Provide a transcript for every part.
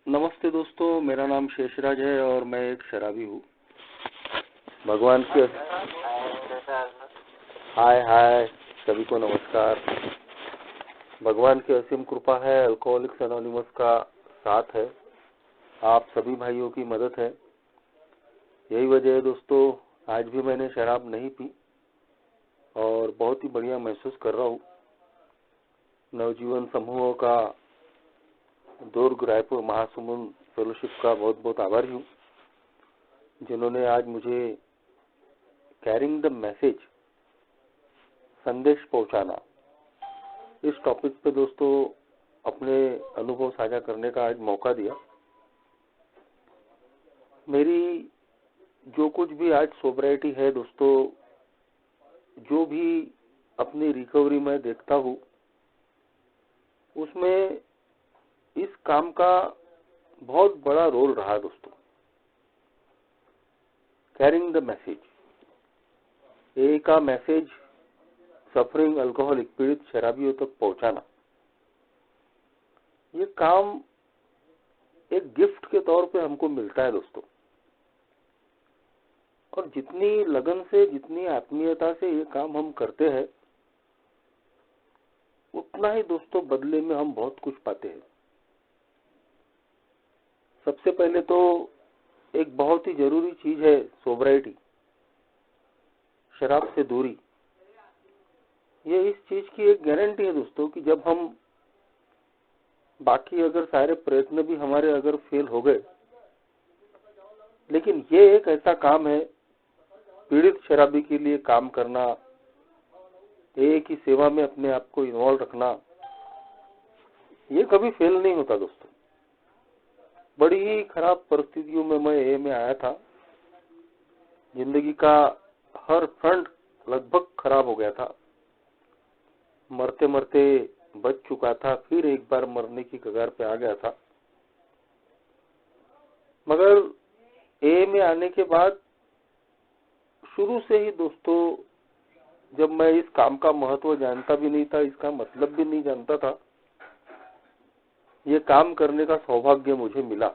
नमस्ते दोस्तों, मेरा नाम शेषराज है और मैं एक शराबी हूँ। भगवान की हाय हाय सभी को नमस्कार। भगवान की असीम कृपा है, अल्कोहलिक्स एनोनिमस का साथ है, आप सभी भाइयों की मदद है। यही वजह है दोस्तों, आज भी मैंने शराब नहीं पी और बहुत ही बढ़िया महसूस कर रहा हूँ। नवजीवन समूह का दुर्ग रायपुर महासमुंद फेलोशिप का बहुत बहुत आभारी हूँ, जिन्होंने आज मुझे कैरिंग द मैसेज, संदेश पहुंचाना, इस टॉपिक पे दोस्तों अपने अनुभव साझा करने का आज मौका दिया। मेरी जो कुछ भी आज सोब्राइटी है दोस्तों, जो भी अपनी रिकवरी में देखता हूँ, उसमें इस काम का बहुत बड़ा रोल रहा दोस्तों। कैरिंग द मैसेज, ए का मैसेज सफरिंग अल्कोहलिक, पीड़ित शराबियों तक पहुंचाना, ये काम एक गिफ्ट के तौर पे हमको मिलता है दोस्तों। और जितनी लगन से, जितनी आत्मीयता से ये काम हम करते हैं, उतना ही दोस्तों बदले में हम बहुत कुछ पाते हैं। सबसे पहले तो एक बहुत ही जरूरी चीज है सोब्राइटी, शराब से दूरी। ये इस चीज की एक गारंटी है दोस्तों कि जब हम बाकी अगर सारे प्रयत्न भी हमारे अगर फेल हो गए, लेकिन ये एक ऐसा काम है, पीड़ित शराबी के लिए काम करना, एक ही सेवा में अपने आप को इन्वॉल्व रखना, ये कभी फेल नहीं होता दोस्तों। बड़ी ही खराब परिस्थितियों में मैं ए में आया था। जिंदगी का हर फ्रंट लगभग खराब हो गया था, मरते मरते बच चुका था, फिर एक बार मरने की कगार पे आ गया था। मगर ए में आने के बाद शुरू से ही दोस्तों, जब मैं इस काम का महत्व जानता भी नहीं था, इसका मतलब भी नहीं जानता था, ये काम करने का सौभाग्य मुझे मिला।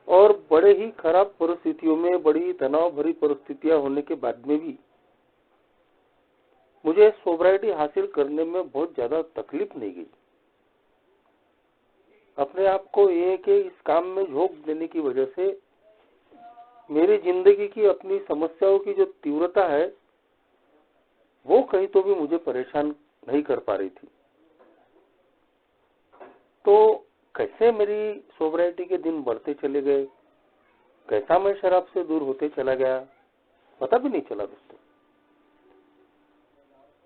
और बड़े ही खराब परिस्थितियों में, बड़ी ही तनाव भरी परिस्थितियां होने के बाद में भी मुझे सोब्राइटी हासिल करने में बहुत ज्यादा तकलीफ नहीं गई। अपने आप को ये के इस काम में झोंक देने की वजह से मेरी जिंदगी की, अपनी समस्याओं की जो तीव्रता है, वो कहीं तो भी मुझे परेशान नहीं कर पा रही थी। तो कैसे मेरी सोब्राइटी के दिन बढ़ते चले गए, कैसा मैं शराब से दूर होते चला गया, पता भी नहीं चला दोस्तों।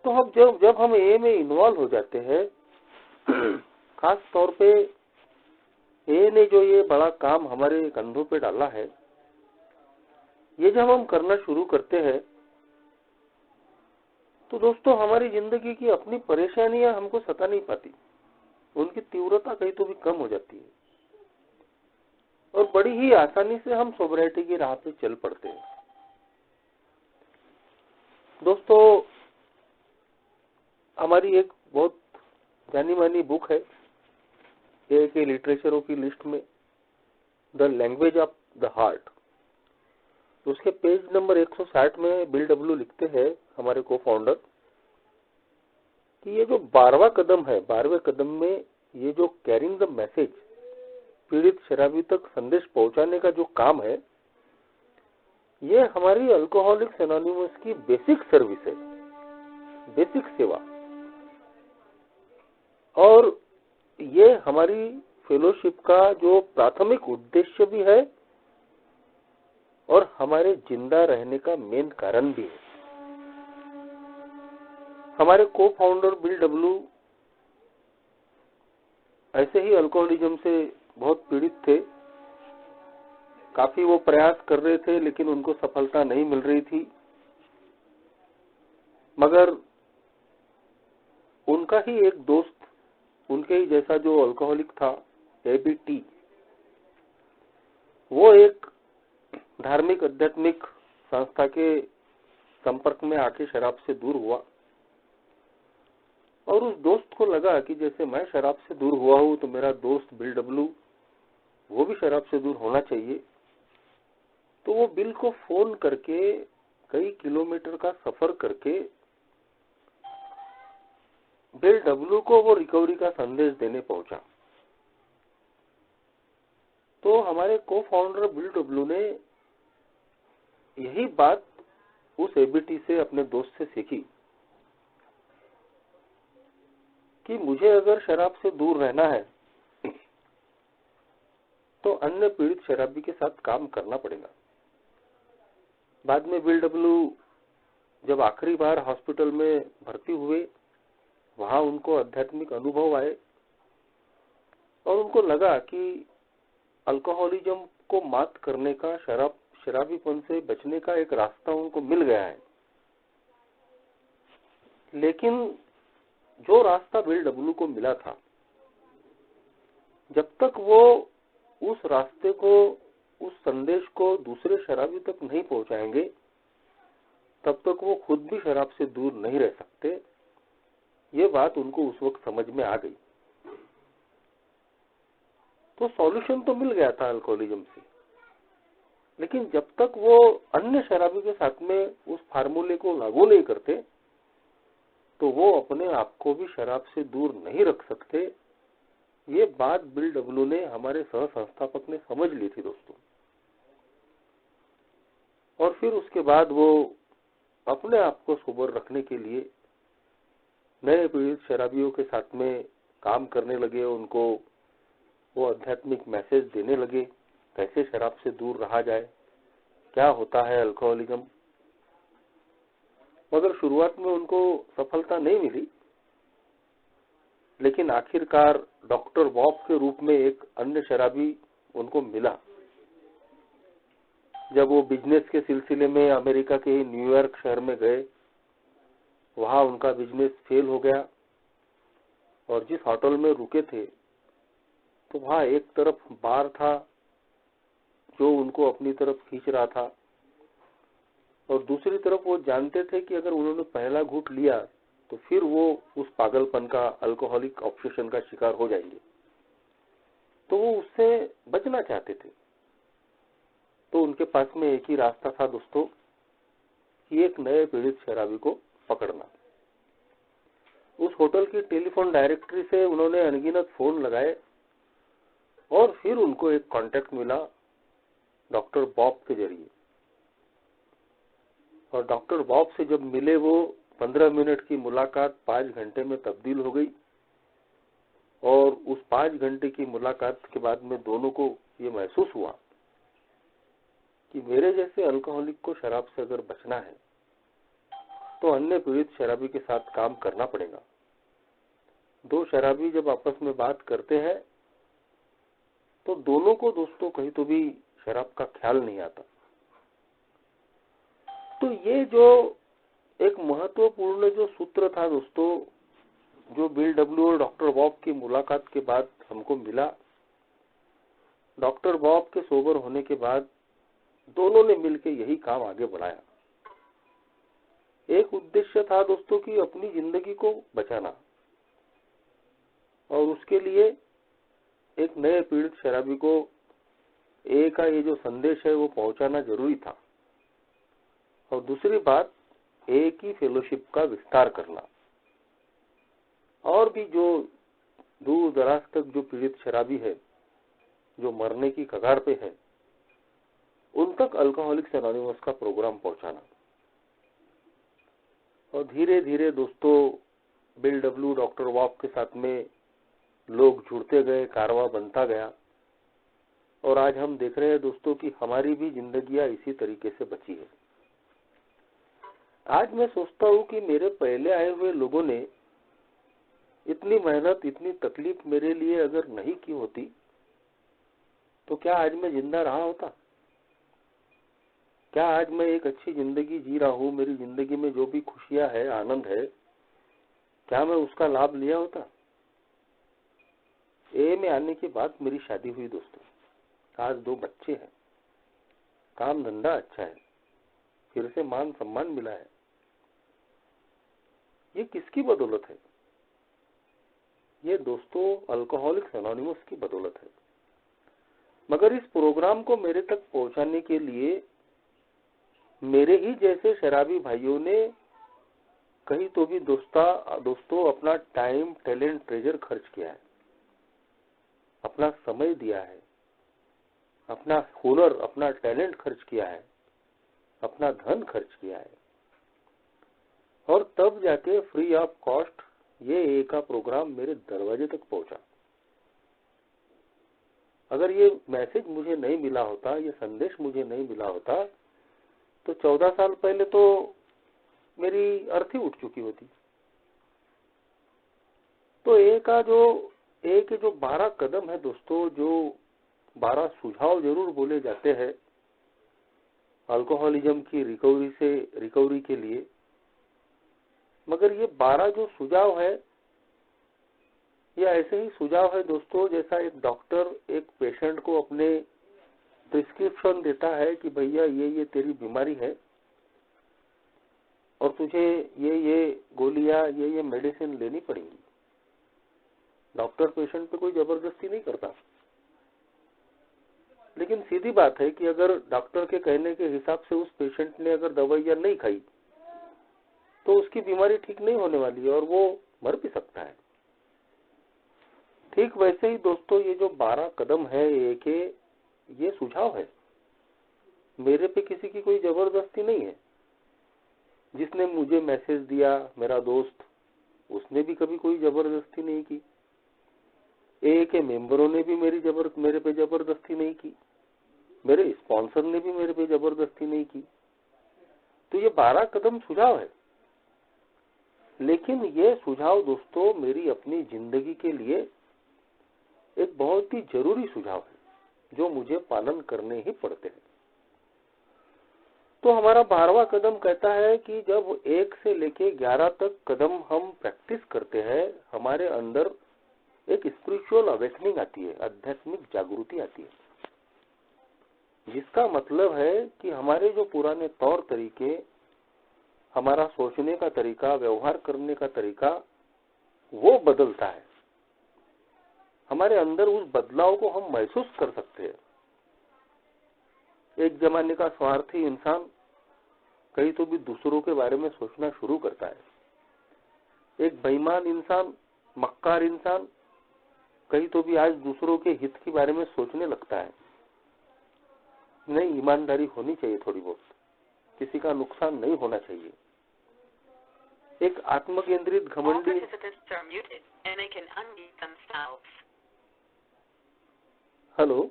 तो अब जब हम ए में इन्वॉल्व हो जाते हैं, खास तौर पे ए ने जो ये बड़ा काम हमारे कंधों पे डाला है, ये जब हम करना शुरू करते हैं, तो दोस्तों हमारी जिंदगी की अपनी परेशानियां हमको सता नहीं पाती, उनकी तीव्रता कहीं तो भी कम हो जाती है और बड़ी ही आसानी से हम सोब्राइटी की राह पे चल पड़ते हैं। दोस्तों हमारी एक बहुत जानी मानी बुक है ए के लिटरेचरों की लिस्ट में, the language of the heart. उसके पेज नंबर 160 में बिल डब्ल्यू लिखते हैं, हमारे को फाउंडर, कि ये जो 12वां कदम है, 12वें कदम में ये जो कैरिंग द मैसेज, पीड़ित शराबी तक संदेश पहुंचाने का जो काम है, ये हमारी अल्कोहलिक्स एनोनिमस की बेसिक सर्विस है, बेसिक सेवा। और ये हमारी फेलोशिप का जो प्राथमिक उद्देश्य भी है और हमारे जिंदा रहने का मेन कारण भी है। हमारे को फाउंडर बिल डब्ल्यू ऐसे ही अल्कोहलिज्म से बहुत पीड़ित थे, काफी वो प्रयास कर रहे थे, लेकिन उनको सफलता नहीं मिल रही थी। मगर उनका ही एक दोस्त, उनके ही जैसा जो अल्कोहलिक था, एबीटी, वो एक धार्मिक आध्यात्मिक संस्था के संपर्क में आके शराब से दूर हुआ और उस दोस्त को लगा कि जैसे मैं शराब से दूर हुआ हूं तो मेरा दोस्त बिल डब्लू वो भी शराब से दूर होना चाहिए। तो वो बिल को फोन करके कई किलोमीटर का सफर करके बिल डब्लू को वो रिकवरी का संदेश देने पहुंचा। तो हमारे को फाउंडर बिल डब्लू ने यही बात उस एबीटी से अपने दोस्त से सीखी कि मुझे अगर शराब से दूर रहना है तो अन्य पीड़ित शराबी के साथ काम करना पड़ेगा। बाद में बिल डब्लू जब आखिरी बार हॉस्पिटल में भर्ती हुए, वहां उनको आध्यात्मिक अनुभव आए और उनको लगा कि अल्कोहलिज्म को मात करने का, शराबीपन से बचने का एक रास्ता उनको मिल गया है। लेकिन जो रास्ता बिल डब्लू को मिला था, जब तक वो उस रास्ते को, उस संदेश को दूसरे शराबी तक नहीं पहुंचाएंगे, तब तक वो खुद भी शराब से दूर नहीं रह सकते। ये बात उनको उस वक्त समझ में आ गई। तो सॉल्यूशन तो मिल गया था अल्कोहलिज्म से, लेकिन जब तक वो अन्य शराबी के साथ में उस फार्मूले को लागू नहीं करते, तो वो अपने आप को भी शराब से दूर नहीं रख सकते। ये बात बिल डब्लू ने, हमारे सह संस्थापक ने समझ ली थी दोस्तों। और फिर उसके बाद वो अपने आप को सोबर रखने के लिए नए पीड़ित शराबियों के साथ में काम करने लगे। उनको वो आध्यात्मिक मैसेज देने लगे, कैसे शराब से दूर रहा जाए, क्या होता है अल्कोहलिज्म। मगर शुरुआत में उनको सफलता नहीं मिली, लेकिन आखिरकार डॉक्टर बॉब के रूप में एक अन्य शराबी उनको मिला। जब वो बिजनेस के सिलसिले में अमेरिका के न्यूयॉर्क शहर में गए, वहां उनका बिजनेस फेल हो गया और जिस होटल में रुके थे, तो वहां एक तरफ बार था जो उनको अपनी तरफ खींच रहा था, और दूसरी तरफ वो जानते थे कि अगर उन्होंने पहला घूंट लिया तो फिर वो उस पागलपन का, अल्कोहलिक ऑब्सेशन का शिकार हो जाएंगे। तो वो उससे बचना चाहते थे। तो उनके पास में एक ही रास्ता था दोस्तों, कि एक नए पीड़ित शराबी को पकड़ना। उस होटल की टेलीफोन डायरेक्टरी से उन्होंने अनगिनत फोन लगाए और फिर उनको एक कांटेक्ट मिला डॉक्टर बॉब के जरिए। और डॉक्टर बॉब से जब मिले, वो 15 मिनट की मुलाकात 5 घंटे में तब्दील हो गई। और उस 5 घंटे की मुलाकात के बाद में दोनों को ये महसूस हुआ कि मेरे जैसे अल्कोहलिक को शराब से अगर बचना है तो अन्य पीड़ित शराबी के साथ काम करना पड़ेगा। दो शराबी जब आपस में बात करते हैं तो दोनों को दोस्तों कहीं तो भी शराब का ख्याल नहीं आता। तो ये जो एक महत्वपूर्ण जो सूत्र था दोस्तों, जो बिल डब्ल्यू और डॉक्टर बॉब की मुलाकात के बाद हमको मिला, डॉक्टर बॉब के सोबर होने के बाद दोनों ने मिलकर यही काम आगे बढ़ाया। एक उद्देश्य था दोस्तों कि अपनी जिंदगी को बचाना, और उसके लिए एक नए पीड़ित शराबी को ए का ये जो संदेश है वो पहुंचाना जरूरी था। और दूसरी बात, ए की फेलोशिप का विस्तार करना। और भी जो दूर दराज तक जो पीड़ित शराबी है, जो मरने की कगार पे है, उन तक अल्कोहलिक्स एनोनिमस का प्रोग्राम पहुंचाना। और धीरे धीरे दोस्तों बिल डब्ल्यू, डॉक्टर बॉब के साथ में लोग जुड़ते गए, कारवां बनता गया। और आज हम देख रहे हैं दोस्तों कि हमारी भी जिंदगियां इसी तरीके से बची है। आज मैं सोचता हूं कि मेरे पहले आए हुए लोगों ने इतनी मेहनत, इतनी तकलीफ मेरे लिए अगर नहीं की होती तो क्या आज मैं जिंदा रहा होता? क्या आज मैं एक अच्छी जिंदगी जी रहा हूं? मेरी जिंदगी में जो भी खुशियां है, आनंद है, क्या मैं उसका लाभ लिया होता? ए में आने के बाद मेरी शादी हुई दोस्तों, आज 2 बच्चे हैं, काम धंधा अच्छा है, फिर से मान सम्मान मिला है। ये किसकी बदौलत है? ये दोस्तों अल्कोहलिक्स एनोनिमस की बदौलत है। मगर इस प्रोग्राम को मेरे तक पहुंचाने के लिए मेरे ही जैसे शराबी भाइयों ने कहीं तो भी दोस्तों अपना टाइम, टैलेंट, ट्रेजर खर्च किया है, अपना समय दिया है, अपना हुनर, अपना टैलेंट खर्च किया है, अपना धन खर्च किया है, और तब जाके फ्री ऑफ कॉस्ट ये ए का प्रोग्राम मेरे दरवाजे तक पहुंचा। अगर ये मैसेज मुझे नहीं मिला होता, ये संदेश मुझे नहीं मिला होता, तो 14 साल पहले तो मेरी अर्थी उठ चुकी होती। तो ए के जो 12 कदम है दोस्तों, जो 12 सुझाव जरूर बोले जाते हैं अल्कोहलिज्म की रिकवरी के लिए, मगर ये 12 जो सुझाव है, ये ऐसे ही सुझाव है दोस्तों जैसा एक डॉक्टर एक पेशेंट को अपने प्रिस्क्रिप्शन देता है कि भैया ये तेरी बीमारी है और तुझे ये गोलियां, ये मेडिसिन लेनी पड़ेगी। डॉक्टर पेशेंट पे कोई जबरदस्ती नहीं करता, लेकिन सीधी बात है कि अगर डॉक्टर के कहने के हिसाब से उस पेशेंट ने अगर दवाइयां नहीं खाई तो उसकी बीमारी ठीक नहीं होने वाली है और वो मर भी सकता है। ठीक वैसे ही दोस्तों ये जो 12 कदम है ये सुझाव है, मेरे पे किसी की कोई जबरदस्ती नहीं है। जिसने मुझे मैसेज दिया, मेरा दोस्त, उसने भी कभी कोई जबरदस्ती नहीं की। ए के मेंबरों ने भी मेरे पे जबरदस्ती नहीं की, मेरे स्पॉन्सर ने भी मेरे पे जबरदस्ती नहीं की। तो ये 12 कदम सुझाव है, लेकिन ये सुझाव दोस्तों मेरी अपनी जिंदगी के लिए एक बहुत ही जरूरी सुझाव है जो मुझे पालन करने ही पड़ते हैं। तो हमारा 12वां कदम कहता है कि जब 1 से लेके 11 तक कदम हम प्रैक्टिस करते हैं, हमारे अंदर एक स्पिरिचुअल अवेकनिंग आती है, आध्यात्मिक जागृति आती है, जिसका मतलब है कि हमारे जो पुराने तौर तरीके, हमारा सोचने का तरीका, व्यवहार करने का तरीका, वो बदलता है। हमारे अंदर उस बदलाव को हम महसूस कर सकते हैं। एक जमाने का स्वार्थी इंसान कहीं तो भी दूसरों के बारे में सोचना शुरू करता है। एक बेईमान इंसान, मक्कार इंसान कहीं तो भी आज दूसरों के हित के बारे में सोचने लगता है। नहीं, ईमानदारी होनी चाहिए थोड़ी बहुत, किसी का नुकसान नहीं होना चाहिए। एक आत्मकेंद्रित घमंडी, हेलो,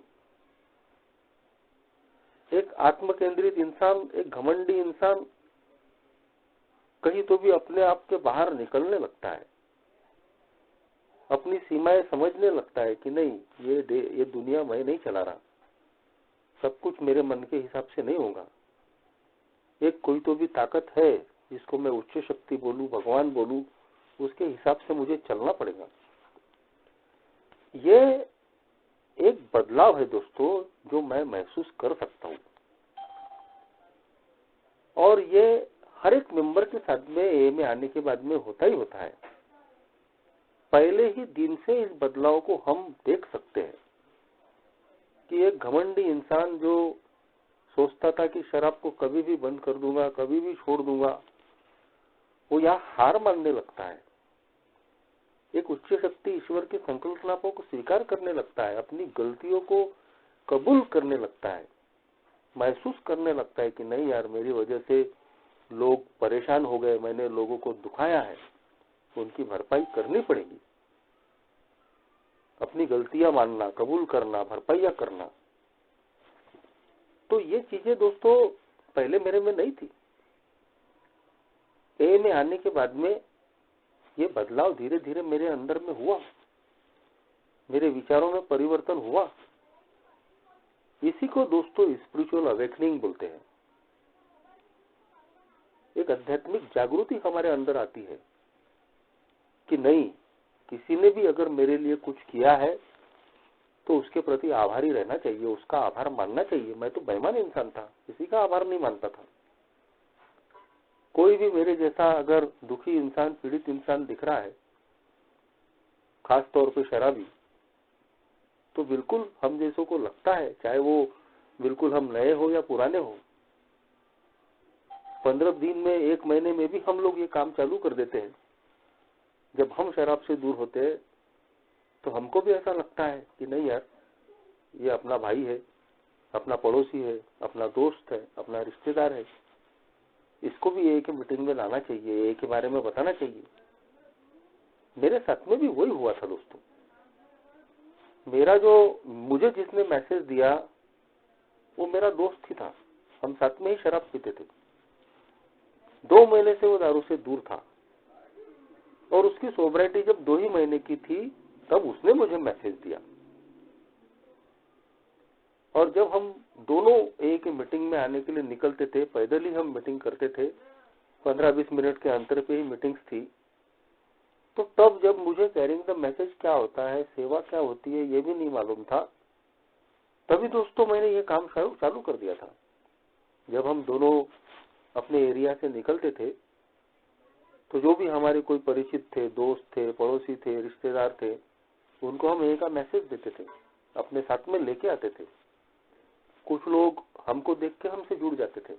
एक आत्मकेंद्रित इंसान, एक घमंडी इंसान कहीं तो भी अपने आप के बाहर निकलने लगता है, अपनी सीमाएं समझने लगता है कि नहीं, ये दुनिया मैं नहीं चला रहा, सब कुछ मेरे मन के हिसाब से नहीं होगा। एक कोई तो भी ताकत है जिसको मैं उच्च शक्ति बोलूं, भगवान बोलूं, उसके हिसाब से मुझे चलना पड़ेगा। ये एक बदलाव है दोस्तों जो मैं महसूस कर सकता हूं, और ये हर एक मेंबर के साथ में ए में आने के बाद में होता ही होता है। पहले ही दिन से इस बदलाव को हम देख सकते हैं कि एक घमंडी इंसान जो सोचता था कि शराब को कभी भी बंद कर दूंगा, कभी भी छोड़ दूंगा, वो यहाँ हार मानने लगता है। एक उच्च शक्ति ईश्वर की संकल्पनाओं को स्वीकार करने लगता है, अपनी गलतियों को कबूल करने लगता है, महसूस करने लगता है कि नहीं यार, मेरी वजह से लोग परेशान हो गए, मैंने लोगों को दुखाया है, उनकी भरपाई करनी पड़ेगी। अपनी गलतियां मानना, कबूल करना, भरपाइयां करना। तो ये चीजें दोस्तों पहले मेरे में नहीं थी। ए में आने के बाद में ये बदलाव धीरे धीरे मेरे अंदर में हुआ, मेरे विचारों में परिवर्तन हुआ। इसी को दोस्तों स्पिरिचुअल अवेकनिंग बोलते हैं। एक आध्यात्मिक जागृति हमारे अंदर आती है कि नहीं, किसी ने भी अगर मेरे लिए कुछ किया है तो उसके प्रति आभारी रहना चाहिए, उसका आभार मानना चाहिए। मैं तो बेईमान इंसान था, किसी का आभार नहीं मानता था। कोई भी मेरे जैसा अगर दुखी इंसान, पीड़ित इंसान दिख रहा है खास तौर पे शराबी, तो बिल्कुल हम जैसों को लगता है, चाहे वो बिल्कुल हम नए हो या पुराने हो, 15 दिन में 1 महीने में भी हम लोग ये काम चालू कर देते हैं। जब हम शराब से दूर होते हैं तो हमको भी ऐसा लगता है कि नहीं यार, ये अपना भाई है, अपना पड़ोसी है, अपना दोस्त है, अपना रिश्तेदार है, इसको भी एक मीटिंग में लाना चाहिए, एक के बारे में बताना चाहिए। मेरे साथ में भी वही हुआ था दोस्तों। मुझे जिसने मैसेज दिया वो मेरा दोस्त ही था, हम साथ में ही शराब पीते थे। 2 महीने से वो दारू से दूर था और उसकी सोबराइटी जब 2 ही महीने की थी तब उसने मुझे मैसेज दिया। और जब हम दोनों एक मीटिंग में आने के लिए निकलते थे, पैदल ही हम मीटिंग करते थे, 15-20 मिनट के अंतर पे ही मीटिंग्स थी, तो तब जब मुझे कैरिंग द मैसेज क्या होता है, सेवा क्या होती है, ये भी नहीं मालूम था, तभी दोस्तों मैंने ये काम चालू कर दिया था। जब हम दोनों अपने एरिया से निकलते थे तो जो भी हमारे कोई परिचित थे, दोस्त थे, पड़ोसी थे, रिश्तेदार थे, उनको हम एक मैसेज देते थे, अपने साथ में लेके आते थे। कुछ लोग हमको देख के हमसे जुड़ जाते थे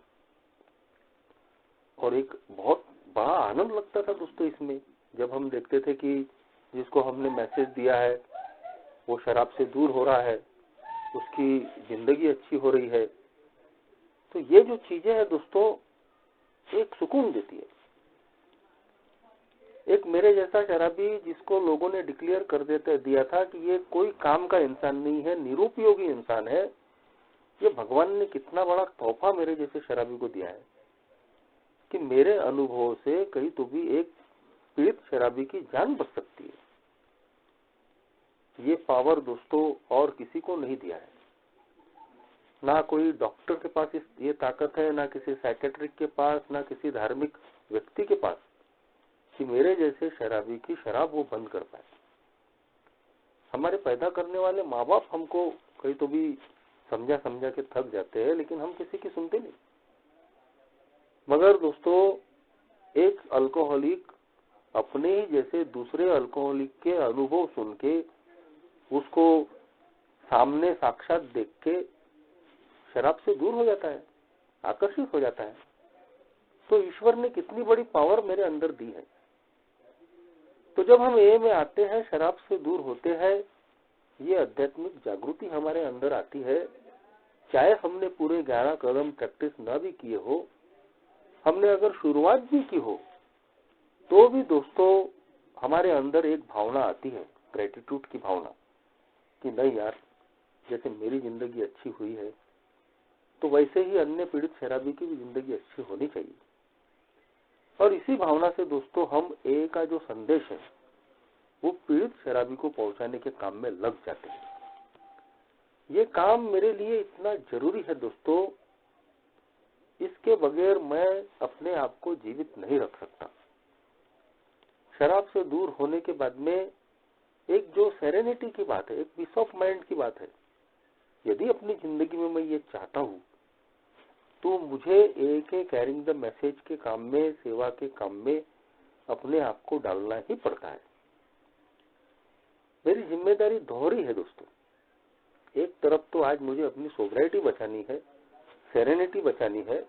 और एक बहुत बड़ा आनंद लगता था दोस्तों इसमें, जब हम देखते थे कि जिसको हमने मैसेज दिया है वो शराब से दूर हो रहा है, उसकी जिंदगी अच्छी हो रही है। तो ये जो चीजें हैं दोस्तों, एक सुकून देती है। एक मेरे जैसा शराबी जिसको लोगों ने डिक्लेयर कर दिया था कि ये कोई काम का इंसान नहीं है, निरुपयोगी इंसान है, ये भगवान ने कितना बड़ा तोहफा मेरे जैसे शराबी को दिया है कि मेरे अनुभव से कहीं तो भी एक पीड़ित शराबी की जान बच सकती है। ये पावर दोस्तों और किसी को नहीं दिया है, ना कोई डॉक्टर के पास ये ताकत है, ना किसी साइकेट्रिक के पास, ना किसी धार्मिक व्यक्ति के पास कि मेरे जैसे शराबी की शराब वो बंद कर पाए। हमारे पैदा करने वाले माँ बाप हमको कहीं तो भी समझा के थक जाते हैं, लेकिन हम किसी की सुनते नहीं। मगर दोस्तों एक अल्कोहलिक अपने ही जैसे दूसरे अल्कोहलिक के अनुभव सुन के, उसको सामने साक्षात देख के शराब से दूर हो जाता है, आकर्षित हो जाता है। तो ईश्वर ने कितनी बड़ी पावर मेरे अंदर दी है। तो जब हम ए में आते हैं, शराब से दूर होते हैं, ये आध्यात्मिक जागृति हमारे अंदर आती है। चाहे हमने पूरे 11 कदम प्रैक्टिस न भी किए हो, हमने अगर शुरुआत भी की हो, तो भी दोस्तों हमारे अंदर एक भावना आती है, ग्रेटिट्यूड की भावना, कि नहीं यार, जैसे मेरी जिंदगी अच्छी हुई है तो वैसे ही अन्य पीड़ित शराबी की भी जिंदगी अच्छी होनी चाहिए। और इसी भावना से दोस्तों हम ए का जो संदेश है वो पीड़ित शराबी को पहुंचाने के काम में लग जाते हैं। ये काम मेरे लिए इतना जरूरी है दोस्तों, इसके बगैर मैं अपने आप को जीवित नहीं रख सकता। शराब से दूर होने के बाद में एक जो सेरेनिटी की बात है, एक पीस ऑफ माइंड की बात है, यदि अपनी जिंदगी में मैं ये चाहता हूं तो मुझे एक कैरिंग द मैसेज के काम में, सेवा के काम में अपने आप को डालना ही पड़ता है। मेरी जिम्मेदारी दोहरी है दोस्तों। एक तरफ तो आज मुझे अपनी सोब्राइटी बचानी है, सेरेनिटी बचानी है,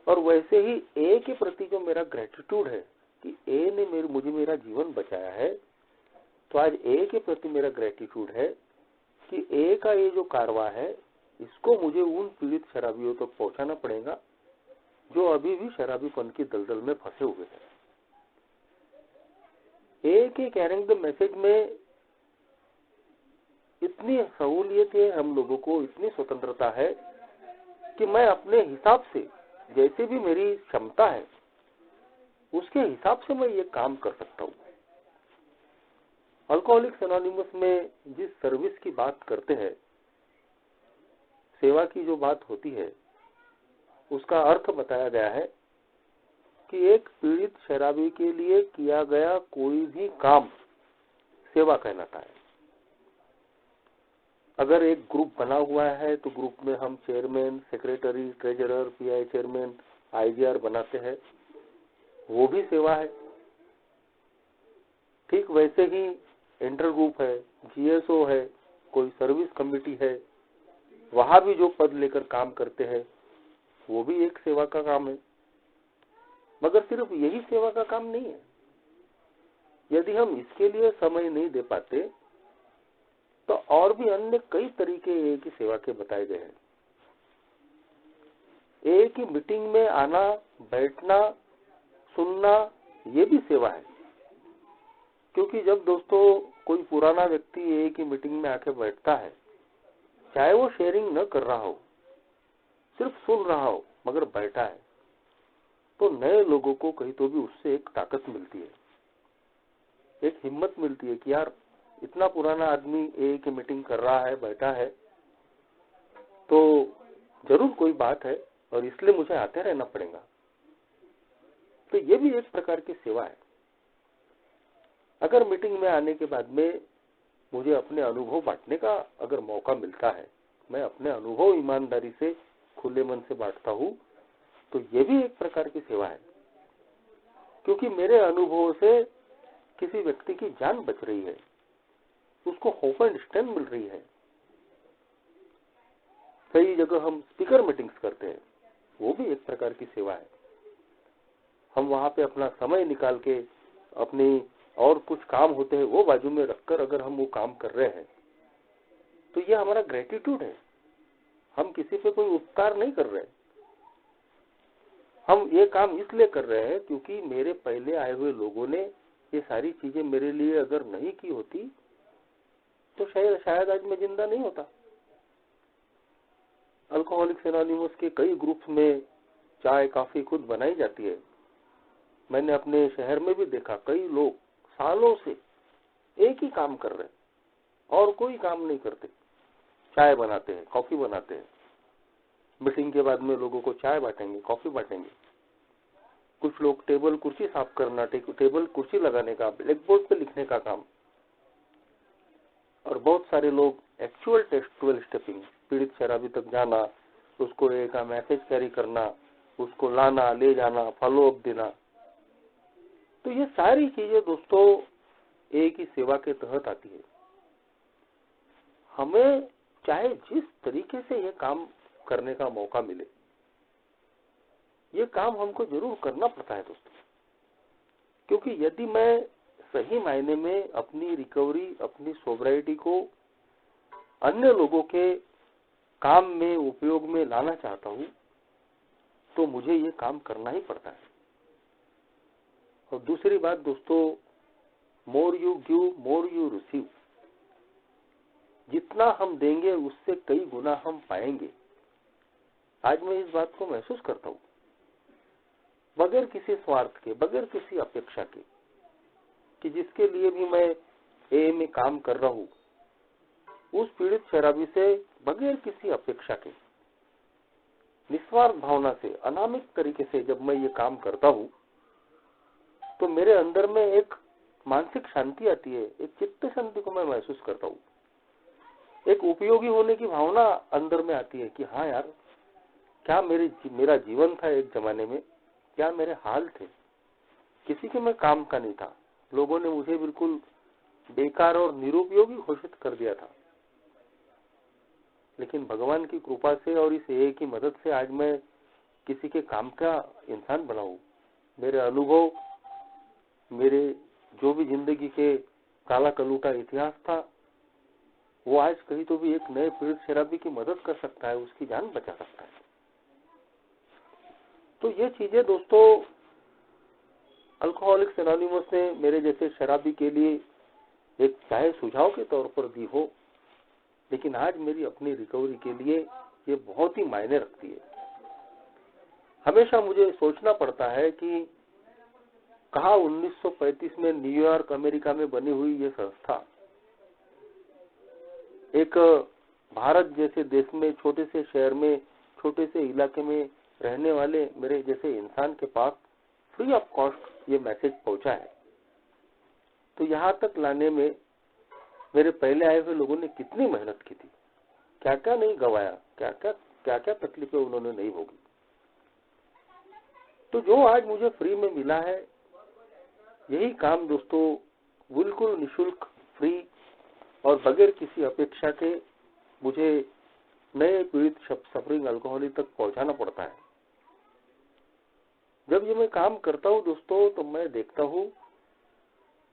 और वैसे ही ए के प्रति जो मेरा ग्रेटिट्यूड है कि ए ने मुझे मेरा जीवन बचाया है, तो आज ए के प्रति मेरा ग्रेटिट्यूड है कि ए का ये जो कारवा है इसको मुझे उन पीड़ित शराबियों तक तो पहुंचाना पड़ेगा जो अभी भी शराबीपन की दलदल में फंसे हुए हैं। ए के कैरिंग द मैसेज में इतनी सहूलियत है, हम लोगों को इतनी स्वतंत्रता है कि मैं अपने हिसाब से, जैसे भी मेरी क्षमता है उसके हिसाब से मैं ये काम कर सकता हूँ। अल्कोहलिक्स एनोनिमस में जिस सर्विस की बात करते हैं, सेवा की जो बात होती है, उसका अर्थ बताया गया है कि एक पीड़ित शराबी के लिए किया गया कोई भी काम सेवा कहलाता है। अगर एक ग्रुप बना हुआ है तो ग्रुप में हम chairman, secretary, treasurer, pi chairman, IGR बनाते हैं, वो भी सेवा है। ठीक वैसे ही इंटर ग्रुप है, GSO है, कोई सर्विस कमेटी है, वहां भी जो पद लेकर काम करते हैं वो भी एक सेवा का काम है। मगर सिर्फ यही सेवा का काम नहीं है। यदि हम इसके लिए समय नहीं दे पाते तो और भी अन्य कई तरीके एक ही सेवा के बताए गए हैं। एक ही मीटिंग में आना, बैठना, सुनना, ये भी सेवा है। क्योंकि जब दोस्तों कोई पुराना व्यक्ति एक ही मीटिंग में आके बैठता है, चाहे वो शेयरिंग न कर रहा हो, सिर्फ सुन रहा हो, मगर बैठा है, तो नए लोगों को कहीं तो भी उससे एक ताकत मिलती है, एक हिम्मत मिलती है कि यार इतना पुराना आदमी एक ही मीटिंग कर रहा है, बैठा है, तो जरूर कोई बात है और इसलिए मुझे आते रहना पड़ेगा। तो ये भी एक प्रकार की सेवा है। अगर मीटिंग में आने के बाद में मुझे अपने अनुभव बांटने का अगर मौका मिलता है, मैं अपने अनुभव ईमानदारी से खुले मन से बांटता हूं, तो ये भी एक प्रकार की सेवा है। क्योंकि मेरे अनुभव से किसी व्यक्ति की जान बच रही है, उसको होप एंड स्ट्रेंथ मिल रही है। कई जगह हम स्पीकर मीटिंग्स करते हैं, वो भी एक प्रकार की सेवा है। हम वहां पे अपना समय निकाल के अपनी और कुछ काम होते हैं वो बाजू में रखकर अगर हम वो काम कर रहे हैं, तो ये हमारा ग्रेटिट्यूड है। हम किसी पे कोई उपकार नहीं कर रहे, हम ये काम इसलिए कर रहे हैं क्योंकि मेरे पहले आए हुए लोगों ने ये सारी चीजें मेरे लिए अगर नहीं की होती तो शायद आज मैं जिंदा नहीं होता। अल्कोहलिक्स एनोनिमस के कई ग्रुप्स में चाय कॉफी खुद बनाई जाती है। मैंने अपने शहर में भी देखा, कई लोग सालों से एक ही काम कर रहे हैं और कोई काम नहीं करते, चाय बनाते हैं, कॉफी बनाते हैं। मीटिंग के बाद में लोगों को चाय बांटेंगे, कॉफी बांटेंगे। कुछ लोग टेबल कुर्सी साफ करना, टेबल कुर्सी लगाने का, ब्लैक बोर्ड पे लिखने का काम, और बहुत सारे लोग एक्चुअल टेस्ट 12 स्टेपिंग, पीड़ित शराबी तक जाना, उसको एक मैसेज कैरी करना, उसको लाना, ले जाना, फॉलो अप देना। तो ये सारी चीजें दोस्तों एक ही सेवा के तहत आती है। हमें चाहे जिस तरीके से ये काम करने का मौका मिले, ये काम हमको जरूर करना पड़ता है दोस्तों। क्योंकि यदि मैं सही मायने में अपनी रिकवरी, अपनी सोब्राइटी को अन्य लोगों के काम में, उपयोग में लाना चाहता हूं, तो मुझे ये काम करना ही पड़ता है। और दूसरी बात दोस्तों, more you give more you receive. जितना हम देंगे उससे कई गुना हम पाएंगे। आज मैं इस बात को महसूस करता हूं, बगैर किसी स्वार्थ के, बगैर किसी अपेक्षा के, कि जिसके लिए भी मैं ए में काम कर रहा हूं, उस पीड़ित शराबी से बगैर किसी अपेक्षा के, निस्वार्थ भावना से, अनामिक तरीके से जब मैं ये काम करता हूं, तो मेरे अंदर में एक मानसिक शांति आती है, एक चित्त शांति को मैं महसूस करता हूं। एक उपयोगी होने की भावना अंदर में आती है कि हाँ यार, क्या मेरा जीवन था एक जमाने में, क्या मेरे हाल थे, किसी के मैं काम का नहीं था, लोगों ने मुझे बिल्कुल बेकार और निरुपयोगी घोषित कर दिया था। लेकिन भगवान की कृपा से और इस एक की मदद से आज मैं किसी के काम का इंसान बना हूं। मेरे अनुभव, मेरे जो भी जिंदगी के काला कलूटा इतिहास था, वो आज कहीं तो भी एक नए पीड़ित शराबी की मदद कर सकता है, उसकी जान बचा सकता है। तो ये चीजें दोस्तों अल्कोहलिक्स एनोनिमस ने मेरे जैसे शराबी के लिए एक चाहे सुझाव के तौर पर दी हो, लेकिन आज मेरी अपनी रिकवरी के लिए ये बहुत ही मायने रखती है। हमेशा मुझे सोचना पड़ता है कि कहा 1935 में न्यूयॉर्क अमेरिका में बनी हुई ये संस्था एक भारत जैसे देश में, छोटे से शहर में, छोटे से इलाके में रहने वाले मेरे जैसे इंसान के पास फ्री ऑफ कॉस्ट ये मैसेज पहुंचा है। तो यहाँ तक लाने में मेरे पहले आए हुए लोगों ने कितनी मेहनत की थी, क्या क्या नहीं गवाया, क्या क्या तकलीफें उन्होंने नहीं भोगी। तो जो आज मुझे फ्री में मिला है, यही काम दोस्तों बिल्कुल निशुल्क फ्री और बगैर किसी अपेक्षा के मुझे नए पीड़ित सफरिंग अल्कोहलिक तक पहुंचाना पड़ता है। जब ये मैं काम करता हूँ दोस्तों, तो मैं देखता हूँ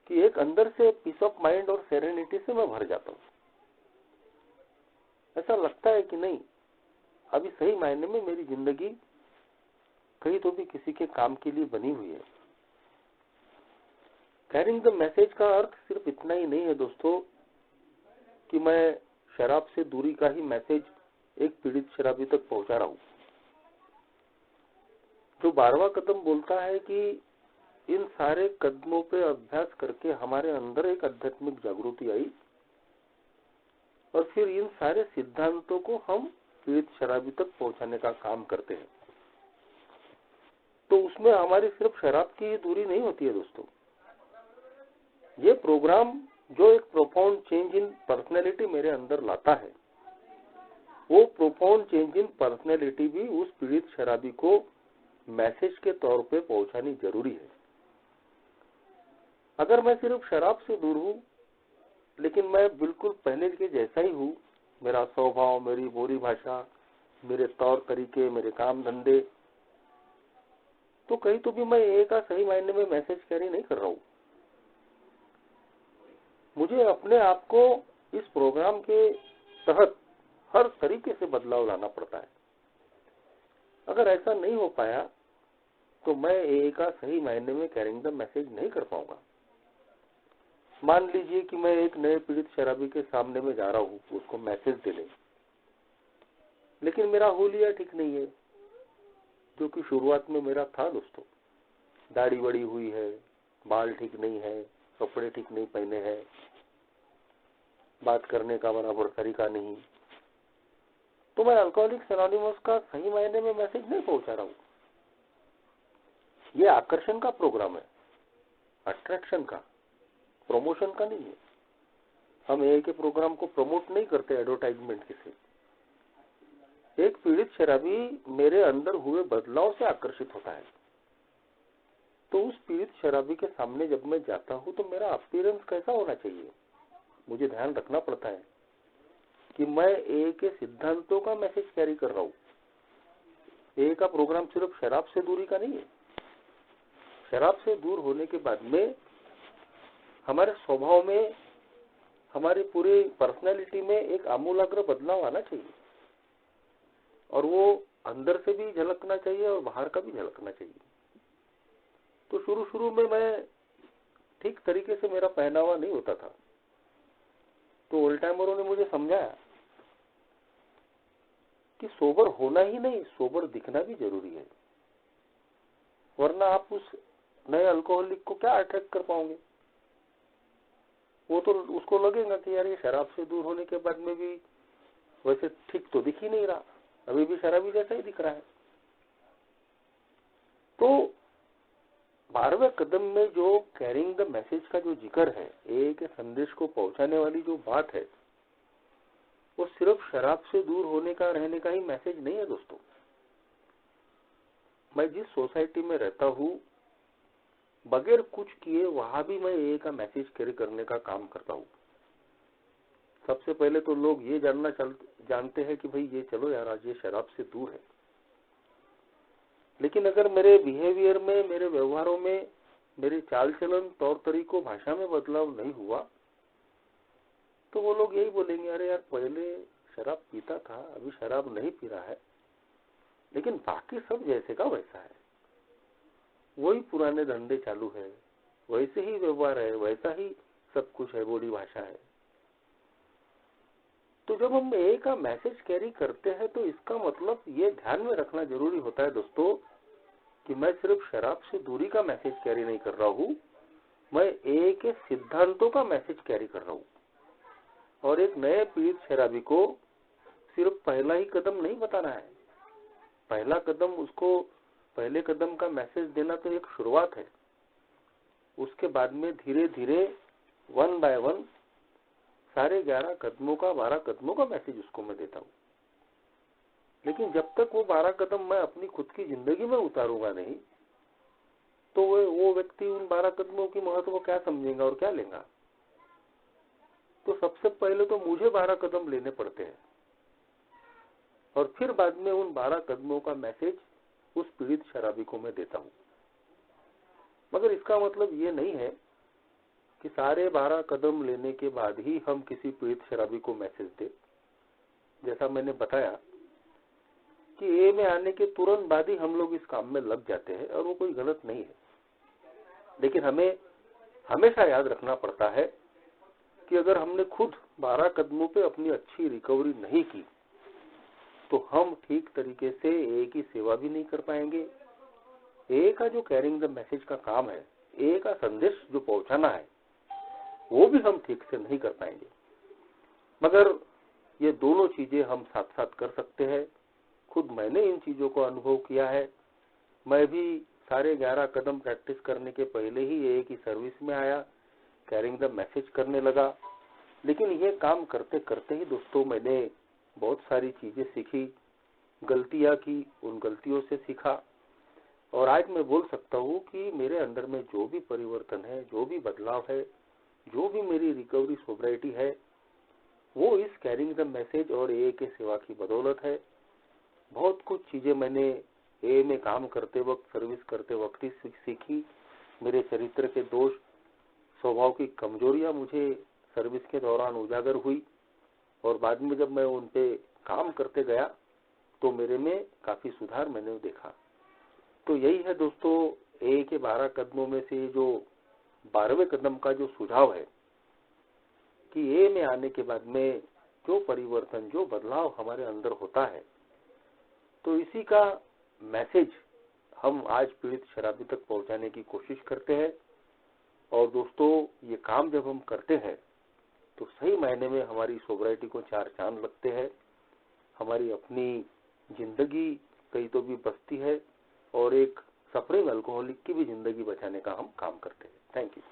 कि एक अंदर से पीस ऑफ माइंड और सेरेनिटी से मैं भर जाता हूँ। ऐसा लगता है कि नहीं, अभी सही मायने में मेरी जिंदगी कहीं तो भी किसी के काम के लिए बनी हुई है। कैरिंग द मैसेज का अर्थ सिर्फ इतना ही नहीं है दोस्तों कि मैं शराब से दूरी का ही मैसेज एक पीड़ित शराबी तक पहुंचा रहा हूं। जो 12वां कदम बोलता है कि इन सारे कदमों पे अभ्यास करके हमारे अंदर एक आध्यात्मिक जागृति आई और फिर इन सारे सिद्धांतों को हम पीड़ित शराबी तक पहुंचाने का काम करते हैं, तो उसमें हमारी सिर्फ शराब की दूरी नहीं होती है दोस्तों। ये प्रोग्राम जो एक प्रोफाउंड चेंज इन पर्सनैलिटी मेरे अंदर लाता है, वो प्रोफाउंड चेंज इन पर्सनैलिटी भी उस पीड़ित शराबी को मैसेज के तौर पे पहुंचानी जरूरी है। अगर मैं सिर्फ शराब से दूर हूं, लेकिन मैं बिल्कुल पहले के जैसा ही हूं, मेरा स्वभाव, मेरी बोली भाषा, मेरे तौर तरीके, मेरे काम धंधे, तो कहीं तो भी मैं एक सही मायने में मैसेज कैरी नहीं कर रहा हूं। मुझे अपने आप को इस प्रोग्राम के तहत हर तरीके से बदलाव लाना पड़ता है। अगर ऐसा नहीं हो पाया तो मैं एक सही मायने में कैरिंग द मैसेज नहीं कर पाऊंगा। मान लीजिए कि मैं एक नए पीड़ित शराबी के सामने में जा रहा हूँ उसको मैसेज देने, लेकिन मेरा होलिया ठीक नहीं है, जो कि शुरुआत में मेरा था दोस्तों। दाढ़ी बड़ी हुई है, बाल ठीक नहीं है, कपड़े ठीक नहीं पहने हैं, बात करने का बराबर तरीका नहीं, तो मैं अल्कोहलिक्स एनोनिमस का सही मायने में मैसेज नहीं पहुंचा रहा हूँ। ये आकर्षण का प्रोग्राम है, अट्रैक्शन का, प्रमोशन का नहीं है। हम ए के प्रोग्राम को प्रमोट नहीं करते एडवर्टाइजमेंट के से। एक पीड़ित शराबी मेरे अंदर हुए बदलाव से आकर्षित होता है, तो उस पीड़ित शराबी के सामने जब मैं जाता हूं तो मेरा अपीयरेंस कैसा होना चाहिए, मुझे ध्यान रखना पड़ता है कि मैं ए के सिद्धांतों का मैसेज कैरी कर रहा हूं। ए का प्रोग्राम सिर्फ शराब से दूरी का नहीं है। शराब से दूर होने के बाद में हमारे स्वभाव में, हमारी पूरी पर्सनैलिटी में एक आमूलाग्र बदलाव आना चाहिए, और वो अंदर से भी झलकना चाहिए और बाहर का भी झलकना चाहिए। तो शुरू में मैं ठीक तरीके से मेरा पहनावा नहीं होता था, तो ओल्ड टाइमरों ने मुझे समझाया कि सोबर होना ही नहीं, सोबर दिखना भी जरूरी है, वरना आप उस नए अल्कोहलिक को क्या अट्रैक्ट कर पाओगे। वो तो उसको लगेगा कि यार ये शराब से दूर होने के बाद में भी वैसे ठीक तो दिख ही नहीं रहा, अभी भी शराबी जैसा ही दिख रहा है। तो 12वें कदम में जो कैरिंग द मैसेज का जो जिक्र है, ए के संदेश को पहुंचाने वाली जो बात है, वो सिर्फ शराब से दूर होने का, रहने का ही मैसेज नहीं है दोस्तों। मैं जिस सोसाइटी में रहता हूँ, बगैर कुछ किए वहां भी मैं ए का मैसेज कैरी करने का काम करता हूँ। सबसे पहले तो लोग ये जानते हैं कि भाई ये चलो यार आज ये शराब से दूर है, लेकिन अगर मेरे बिहेवियर में, मेरे व्यवहारों में, मेरे चाल चलन, तौर तरीकों, भाषा में बदलाव नहीं हुआ, तो वो लोग यही बोलेंगे, अरे यार पहले शराब पीता था, अभी शराब नहीं पी रहा है, लेकिन बाकी सब जैसे का वैसा है, वही पुराने धंधे चालू है, वैसे ही व्यवहार है, वैसा ही सब कुछ है, बोली भाषा है। तो जब हम ए का मैसेज कैरी करते हैं तो इसका मतलब ये ध्यान में रखना जरूरी होता है दोस्तों कि मैं सिर्फ शराब से दूरी का मैसेज कैरी नहीं कर रहा हूँ, मैं ए के सिद्धांतों का मैसेज कैरी कर रहा हूँ। और एक नए पीड़ित शराबी को सिर्फ पहला ही कदम नहीं बताना है। पहला कदम, उसको पहले कदम का मैसेज देना तो एक शुरुआत है, उसके बाद में धीरे धीरे 1 बाय 1 सारे 11 कदमों का, 12 कदमों का मैसेज उसको मैं देता हूँ। लेकिन जब तक वो 12 कदम मैं अपनी खुद की जिंदगी में उतारूंगा नहीं, तो वो व्यक्ति उन 12 कदमों की महत्व क्या समझेगा और क्या लेगा। तो सबसे पहले तो मुझे 12 कदम लेने पड़ते हैं और फिर बाद में उन 12 कदमों का मैसेज उस पीड़ित शराबी को मैं देता हूं। मगर इसका मतलब ये नहीं है कि सारे 12 कदम लेने के बाद ही हम किसी पीड़ित शराबी को मैसेज दें। जैसा मैंने बताया कि ए में आने के तुरंत बाद ही हम लोग इस काम में लग जाते हैं और वो कोई गलत नहीं है, लेकिन हमें हमेशा याद रखना पड़ता है कि अगर हमने खुद 12 कदमों पे अपनी अच्छी रिकवरी नहीं की तो हम ठीक तरीके से ए की सेवा भी नहीं कर पाएंगे। ए का जो कैरिंग द मैसेज का काम है, ए का संदेश जो पहुंचाना है, वो भी हम ठीक से नहीं कर पाएंगे। मगर ये दोनों चीजें हम साथ साथ कर सकते हैं। खुद मैंने इन चीजों को अनुभव किया है। मैं भी सारे 11 कदम प्रैक्टिस करने के पहले ही ए की सर्विस में आया, कैरिंग द मैसेज करने लगा। लेकिन ये काम करते करते ही दोस्तों मैंने बहुत सारी चीजें सीखी, गलतियां की, उन गलतियों से सीखा और आज मैं बोल सकता हूँ कि मेरे अंदर में जो भी परिवर्तन है, जो भी बदलाव है, जो भी मेरी रिकवरी सोब्राइटी है, वो इस कैरिंग द मैसेज और ए के सेवा की बदौलत है। बहुत कुछ चीजें मैंने ए में काम करते वक्त, सर्विस करते वक्त ही सीखी। मेरे चरित्र के दोष, स्वभाव की कमजोरियां मुझे सर्विस के दौरान उजागर हुई और बाद में जब मैं उन पे काम करते गया तो मेरे में काफी सुधार मैंने देखा। तो यही है दोस्तों ए के 12 कदमों में से जो 12वें कदम का जो सुझाव है कि ए में आने के बाद में जो परिवर्तन, जो बदलाव हमारे अंदर होता है, तो इसी का मैसेज हम आज पीड़ित शराबी तक पहुंचाने की कोशिश करते हैं। और दोस्तों ये काम जब हम करते हैं तो सही मायने में हमारी सोब्राइटी को 4 चांद लगते हैं, हमारी अपनी जिंदगी कहीं तो भी बचती है और एक सफरिंग अल्कोहलिक की भी जिंदगी बचाने का हम काम करते हैं। Thank you.